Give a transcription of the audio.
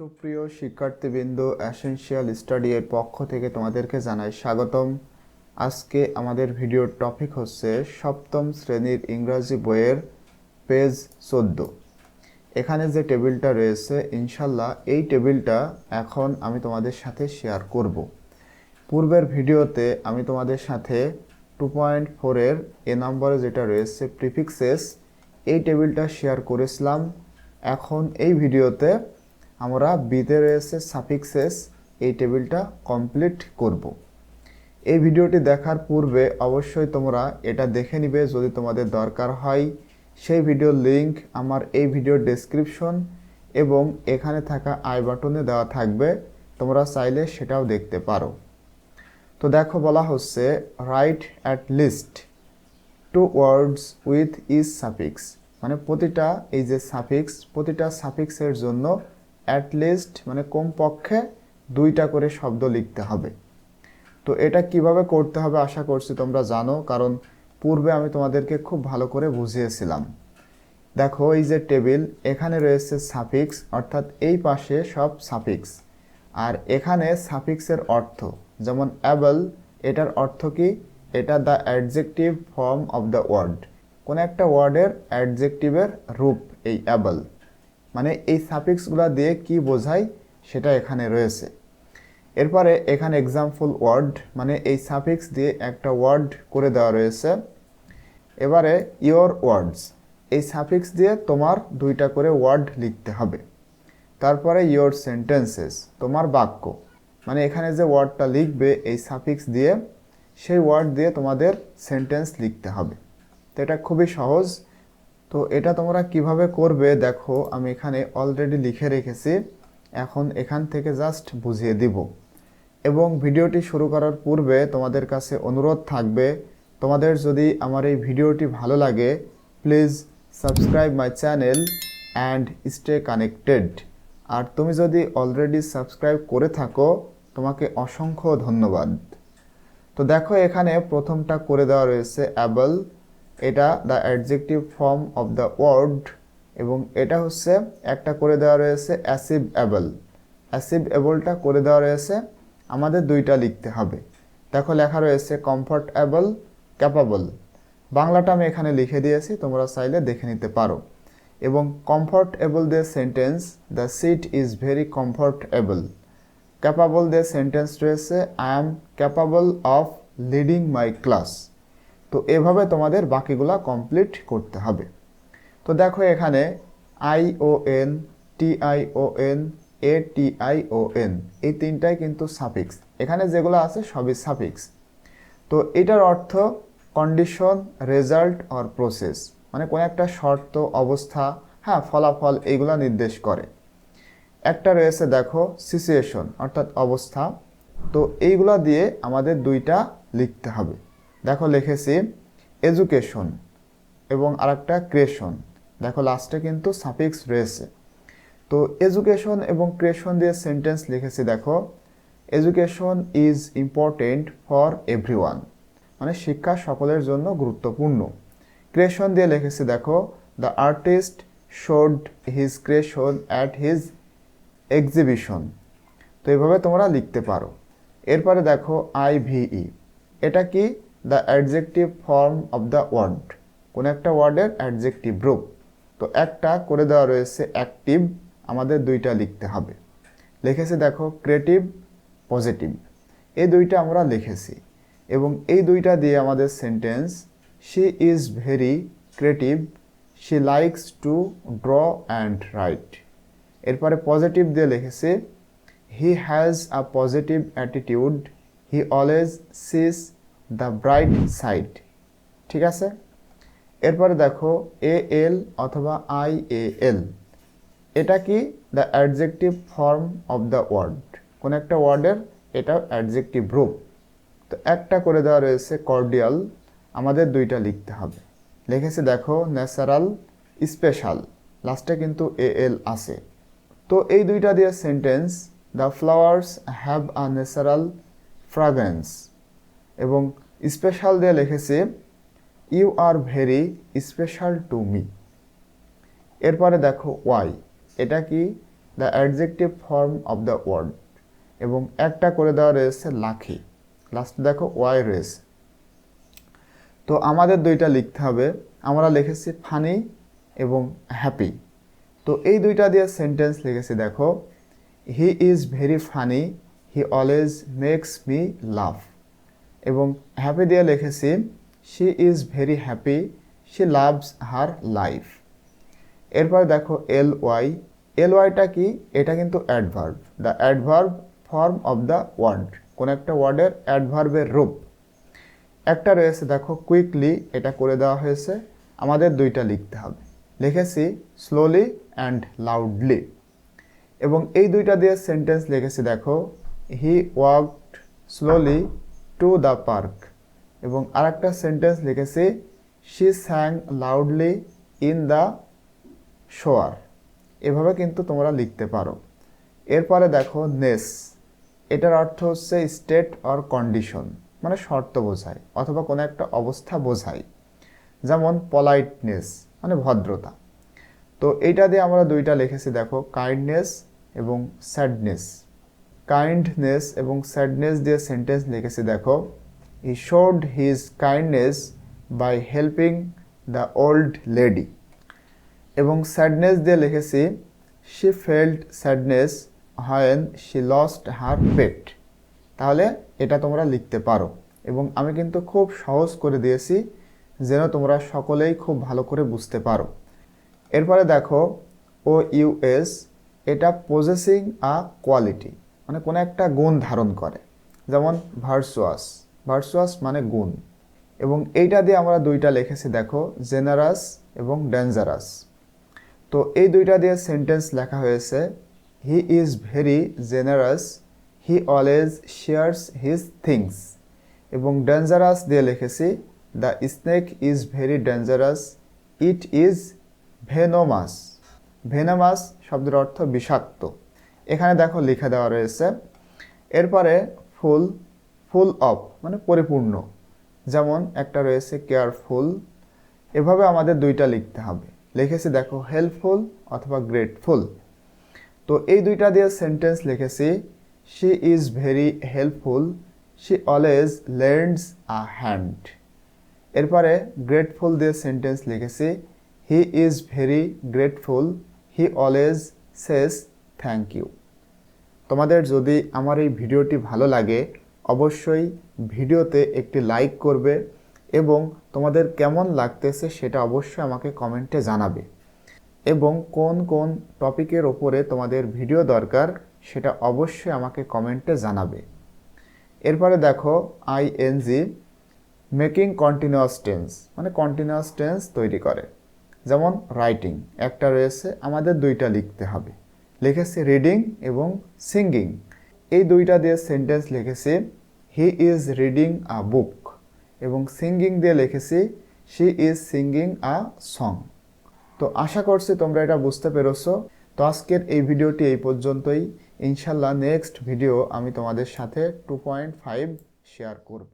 সুপ্রিয় শিক্ষার্থীবৃন্দ, essential study এর পক্ষ থেকে তোমাদেরকে জানাই স্বাগতম। আজকে আমাদের ভিডিওর টপিক হচ্ছে সপ্তম শ্রেণীর ইংরাজি বইয়ের পেজ 14। এখানে যে টেবিলটা রয়েছে ইনশাল্লাহ এই টেবিলটা এখন আমি তোমাদের সাথে শেয়ার করব। পূর্বের ভিডিওতে আমি তোমাদের সাথে 2.4 এর এ নম্বরে যেটা রয়েছে প্রিফিক্সেস, এই টেবিলটা শেয়ার করেছিলাম। এখন এই ভিডিওতে আমরা বিতে রয়েছে সাফিক্সেস, এই টেবিলটা কমপ্লিট করব। এই ভিডিওটি দেখার পূর্বে অবশ্যই তোমরা এটা দেখে নিবে যদি তোমাদের দরকার হয়। সেই ভিডিওর লিংক আমার এই ভিডিওর ডেসক্রিপশন এবং এখানে থাকা আই বাটনে দেওয়া থাকবে, তোমরা চাইলে সেটাও দেখতে পারো। তো দেখো, বলা হচ্ছে right at least 2 words with is suffix, মানে প্রতিটা এই যে সাফিক্স, প্রতিটা সাফিক্সের জন্য অ্যাট লিস্ট মানে কমপক্ষে 2টা করে শব্দ লিখতে হবে। তো এটা কিভাবে করতে হবে আশা করছি তোমরা জানো, কারণ পূর্বে আমি তোমাদেরকে খুব ভালো করে বুঝিয়েছিলাম। দেখো, এই যে টেবিল, এখানে রয়েছে সাফিক্স, অর্থাৎ এই পাশে সব সাফিক্স, আর এখানে সাফিক্সের অর্থ, যেমন অ্যাবল, এটার অর্থ কি? এটা the adjective form of the word, কোন একটা ওয়ার্ডের অ্যাডজেক্টিভের রূপ এই অ্যাবল, মানে এই সাফিক্সগুলো দিয়ে কি বোঝায় সেটা এখানে রয়েছে। এরপরে এখানে এক্সাম্পল ওয়ার্ড, মানে এই সাফিক্স দিয়ে একটা ওয়ার্ড করে দেওয়া রয়েছে। এবারে ইয়োর ওয়ার্ডস, এই সাফিক্স দিয়ে তোমার 2টা করে ওয়ার্ড লিখতে হবে। তারপরে ইয়োর সেন্টেন্সেস, তোমার বাক্য, মানে এখানে যে ওয়ার্ডটা লিখবে এই সাফিক্স দিয়ে, সেই ওয়ার্ড দিয়ে তোমাদের সেন্টেন্স লিখতে হবে। তো এটা খুবই সহজ। তো এটা তোমরা কিভাবে করবে দেখো, আমি এখানে অলরেডি লিখে রেখেছি, এখন এখান থেকে জাস্ট বুঝিয়ে দিব। এবং ভিডিওটি শুরু করার পূর্বে তোমাদের কাছে অনুরোধ থাকবে, তোমাদের যদি আমার এই ভিডিওটি ভালো লাগে please subscribe my channel and stay connected. আর তুমি যদি অলরেডি সাবস্ক্রাইব করে থাকো তোমাকে অসংখ্য ধন্যবাদ। তো দেখো, এখানে প্রথমটা করে দেওয়া রয়েছে অ্যাবল, এটা the adjective form of the word, এবং এটা হচ্ছে একটা করে দেওয়া রয়েছে অ্যাচিভেবল। অ্যাচিভেবলটা করে দেওয়া রয়েছে, আমাদের 2টা লিখতে হবে। দেখো লেখা রয়েছে কমফর্টেবল, ক্যাপাবল, বাংলাটা আমি এখানে লিখে দিয়েছি, তোমরা চাইলে দেখে নিতে পারো। এবং কমফর্টেবল দিয়ে sentence, the seat is very comfortable. Capable দিয়ে সেন্টেন্স রয়েছে, I am capable of leading my class. তো এভাবে তোমাদের বাকিগুলা কমপ্লিট করতে হবে। তো দেখো, এখানে ION, TION, ATION, এই 3টাই কিন্তু সাফিক্স, এখানে যেগুলো আছে সবই সাফিক্স। তো এটার অর্থ কন্ডিশন, রেজাল্ট অর প্রসেস, মানে কোন একটা শর্ত, অবস্থা, ফলাফল, এইগুলা নির্দেশ করে। একটা রয়েছে দেখো সিচুয়েশন, অর্থাৎ অবস্থা। তো এইগুলা দিয়ে আমাদের 2টা লিখতে হবে। দেখো লিখেছি এডুকেশন এবং আরেকটা ক্রিয়েশন, দেখো লাস্টে কিন্তু সাফিক্স রয়েছে। তো এডুকেশন এবং ক্রিয়েশন দিয়ে সেন্টেন্স লিখেছি। দেখো, education is important for everyone, মানে শিক্ষা সকলের জন্য গুরুত্বপূর্ণ। ক্রিয়েশন দিয়ে লিখেছি, দেখো the artist showed his creation at his exhibition. তো এইভাবে তোমরা লিখতে পারো। এরপরে দেখো IVE, এটা কি? The adjective form of the word, কোন একটা ওয়ার্ডের অ্যাডজেক্টিভ রূপ। তো একটা করে দেওয়া রয়েছে অ্যাক্টিভ, আমাদের 2টা লিখতে হবে। লিখেছি দেখো ক্রিয়েটিভ, পজিটিভ, এই 2টা আমরা লিখেছি। এবং এই 2টা দিয়ে আমাদের sentence, she is very creative, she likes to draw and write. এরপরে পজিটিভ দিয়ে লিখেছি, he has a positive attitude, he always sees the bright side. ঠিক আছে। এরপরে দেখো AL অথবা IAL, এটা কি? The adjective form of the word, কোন একটা ওয়ার্ডের এটা অ্যাডজেক্টিভ রূপ। তো একটা করে দেওয়া রয়েছে কর্ডিয়াল, আমাদের 2টা লিখতে হবে। লিখেছি দেখো ন্যাচারাল, স্পেশাল, লাস্টে কিন্তু AL আছে। তো এই 2টা দিয়ে sentence, the flowers have a natural fragrance. এবং স্পেশাল দিয়ে লিখেছি, you are very special to me. এরপরে দেখো ওয়াই, এটা কি? The adjective form of the word, এবং একটা করে দেওয়া রয়েছে লাকি, লাস্টে দেখো ওয়াই রয়েছে। তো আমাদের দুইটা লিখতে হবে, আমরা লিখেছি ফানি এবং হ্যাপি। তো এই দুইটা দিয়ে সেন্টেন্স লিখেছি দেখো, he is very funny, he always makes me laugh. এবং হ্যাপি দিয়ে লিখেছি she is very happy, she loves her life. এরপর দেখো এল ওয়াই, এল ওয়াইটা কি? এটা কিন্তু adverb, the adverb form of the word, কোন একটা ওয়ার্ডের অ্যাডভার্বের রূপ। একটা রয়েছে দেখো কুইকলি, এটা করে দেওয়া হয়েছে, আমাদের দুইটা লিখতে হবে, লিখেছি স্লোলি অ্যান্ড লাউডলি। এবং এই দুইটা দিয়ে সেন্টেন্স লিখেছি দেখো, he walked slowly to the park. এবং আরেকটা সেন্টেন্স লিখেছি she sang loudly in the shower. এভাবে কিন্তু তোমরা লিখতে পারো। এরপরে দেখো নেস, এটার অর্থ হচ্ছে স্টেট অর কন্ডিশন, মানে শর্ত বোঝায় অথবা কোনো একটা অবস্থা বোঝায়, যেমন পলাইটনেস মানে ভদ্রতা। তো এইটা দিয়ে আমরা দুইটা লিখেছি দেখো, কাইন্ডনেস এবং স্যাডনেস। কাইন্ডনেস এবং স্যাডনেস দিয়ে সেন্টেন্স লিখেছি দেখো, he showed his kindness by helping the old lady. এবং স্যাডনেস দিয়ে লিখেছি she felt sadness when she lost her pet. তাহলে এটা তোমরা লিখতে পারো, এবং আমি কিন্তু খুব সহজ করে দিয়েছি যেন তোমরা সকলেই খুব ভালো করে বুঝতে পারো। এরপরে দেখো ও ইউএস, এটা পজেসিং আ কোয়ালিটি, মানে কোনো একটা গুণ ধারণ করে, যেমন ভার্চুয়াস, ভার্চুয়াস মানে গুণ। এবং এইটা দিয়ে আমরা দুইটা লিখেছি দেখো, জেনারাস এবং ডেঞ্জারাস। তো এই দুইটা দিয়ে সেন্টেন্স লেখা হয়েছে, হি is very generous, he always shares his things. এবং ডেঞ্জারাস দিয়ে লিখেছি, the snake is very dangerous, it is venomous. Venomous শব্দের অর্থ বিষাক্ত, এখানে দেখো লিখে দেওয়া রয়েছে। এরপরে ফুল, ফুল অফ মানে পরিপূর্ণ, যেমন একটা রয়েছে কেয়ারফুল। এভাবে আমাদের দুইটা লিখতে হবে, লিখেছি দেখো হেল্পফুল অথবা গ্রেটফুল। তো এই দুইটা দিয়ে সেন্টেন্স লিখেছি, she is very helpful, she always lends a hand. এরপরে গ্রেটফুল দিয়ে সেন্টেন্স লিখেছি, he is very grateful, he always says thank you. তোমাদের যদি আমার এই ভিডিওটি ভালো লাগে অবশ্যই ভিডিওতে একটি লাইক করবে, এবং তোমাদের কেমন লাগতেছে সেটা অবশ্যই আমাকে কমেন্টে জানাবে, এবং কোন কোন টপিকের ওপরে তোমাদের ভিডিও দরকার সেটা অবশ্যই আমাকে কমেন্টে জানাবে। এরপরে দেখো আইএনজি, মেকিং কন্টিনিউয়াস টেন্স, মানে কন্টিনিউয়াস টেন্স তৈরি করে, যেমন রাইটিং একটা রয়েছে, আমাদের দুইটা লিখতে হবে, লিখেছি রিডিং এবং সিঙ্গিং। এই দুইটা দিয়ে সেন্টেন্স লিখেছি, হি ইজ রিডিং আ বুক। এবং সিঙ্গিং দিয়ে লিখেছি, she is singing a song. তো আশা করছি তোমরা এটা বুঝতে পেরেছো। তো আজকের এই ভিডিওটি এই পর্যন্তই। ইনশাল্লাহ নেক্সট ভিডিও আমি তোমাদের সাথে 2.5 শেয়ার করব।